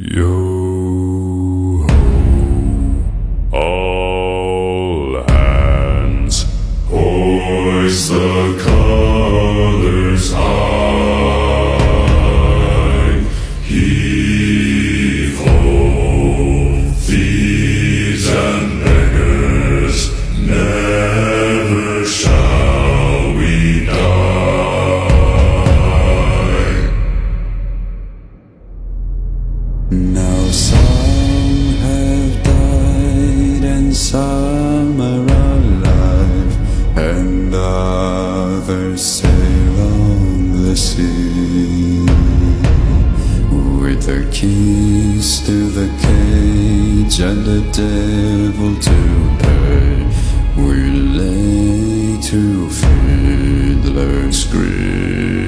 Yo ho, all hands, hoist the colors high. Heave ho, thieves and beggars, never shall we die. Now some have died and some are alive, and others sail on the sea. With the keys to the cage and the devil to pay, we lay to fiddler's grave.